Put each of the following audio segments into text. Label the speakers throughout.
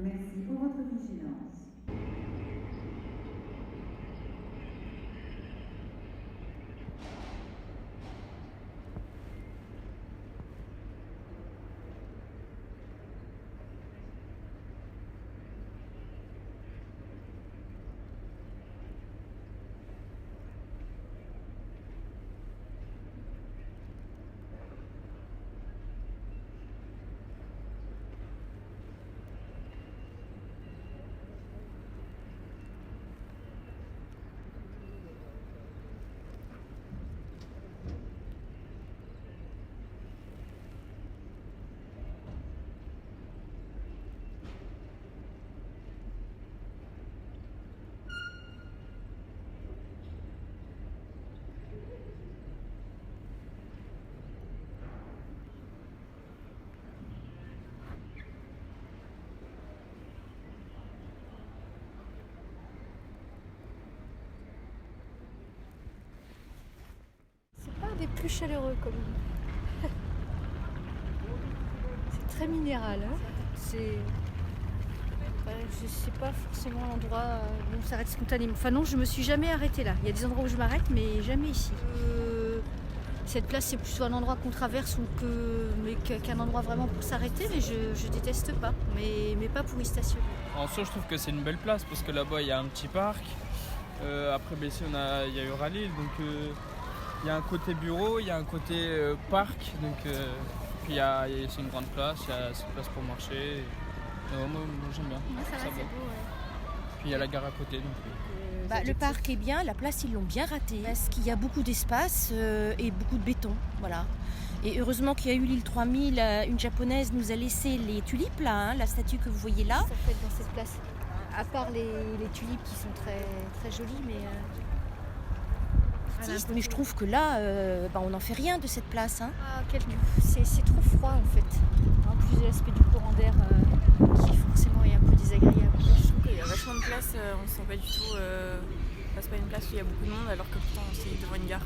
Speaker 1: Merci pour votre vigilance.
Speaker 2: Des plus chaleureux comme c'est très minéral hein. Je sais pas forcément l'endroit où on s'arrête spontanément. Enfin non, je me suis jamais arrêtée là. Il y a des endroits où je m'arrête mais jamais ici. Cette place c'est plutôt un endroit qu'on traverse qu'un endroit vraiment pour s'arrêter, mais je déteste pas, mais pas pour y stationner.
Speaker 3: En soi je trouve que c'est une belle place parce que là-bas il y a un petit parc. Après ici il y a Euralil, donc il y a un côté bureau, il y a un côté parc, donc puis c'est une grande place, il y a cette place pour marcher. Moi j'aime bien.
Speaker 2: Ça va, c'est beau, ouais.
Speaker 3: Puis il y a la gare à côté. Donc,
Speaker 4: le parc est bien, la place ils l'ont bien raté parce qu'il y a beaucoup d'espace et beaucoup de béton, voilà. Et heureusement qu'il y a eu l'île 3000, une japonaise nous a laissé les tulipes là, la statue que vous voyez là.
Speaker 2: Ça fait dans cette place, à part les tulipes qui sont très, très jolies,
Speaker 4: mais je trouve que là, on n'en fait rien de cette place. Hein.
Speaker 2: C'est trop froid en fait. En plus de l'aspect du courant d'air qui forcément est un peu désagréable.
Speaker 5: Je trouve qu'il y a vachement de place, on ne se sent pas du tout. C'est pas une place où il y a beaucoup de monde alors que pourtant c'est devant une gare.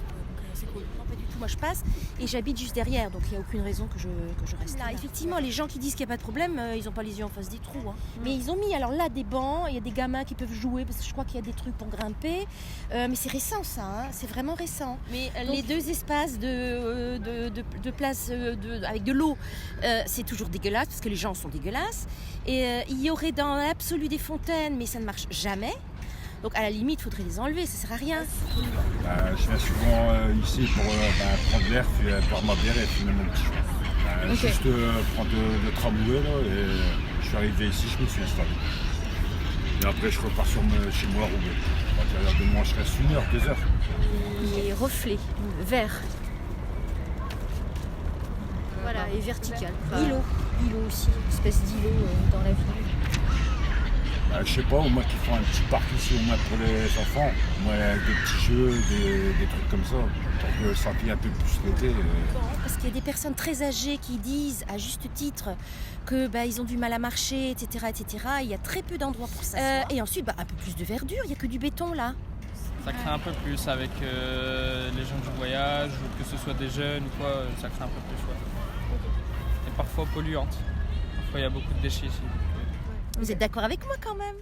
Speaker 5: C'est cool.
Speaker 4: Non, pas du tout. Moi, je passe et j'habite juste derrière, donc il n'y a aucune raison que je reste là. Effectivement, les gens qui disent qu'il n'y a pas de problème, ils n'ont pas les yeux en face des trous. Hein. Mais ils ont mis alors là des bancs, il y a des gamins qui peuvent jouer parce que je crois qu'il y a des trucs pour grimper. Mais c'est récent ça, hein. C'est vraiment récent. Mais donc, les deux espaces de place avec de l'eau, c'est toujours dégueulasse parce que les gens sont dégueulasses. Et il y aurait dans l'absolu des fontaines, mais ça ne marche jamais. Donc à la limite, il faudrait les enlever, ça sert à rien.
Speaker 6: Je viens souvent ici pour prendre l'air, boire ma bière et fumer mon petit joint. Okay. Juste prendre le tramway là, et je suis arrivé ici, je me suis installé. Et après je repars chez moi à Roubaix. À l'intérieur de moi, je reste 1 heure, 2 heures.
Speaker 2: Les reflets verts. Voilà, et vertical. Îlot aussi, une espèce d'îlot dans la ville.
Speaker 6: Je sais pas, au moins qu'ils font un petit parc ici, au moins pour les enfants, au moins des petits jeux, des trucs comme ça, pour que ça vienne un peu plus l'été.
Speaker 4: Parce qu'il y a des personnes très âgées qui disent, à juste titre, que ils ont du mal à marcher, etc., etc. Il y a très peu d'endroits pour ça. Et ensuite, un peu plus de verdure, il n'y a que du béton là.
Speaker 3: Ça crée un peu plus avec les gens du voyage, ou que ce soit des jeunes ou quoi, ça crée un peu plus. Ouais. Et parfois polluante. Parfois il y a beaucoup de déchets ici.
Speaker 4: Vous êtes d'accord avec moi quand même ?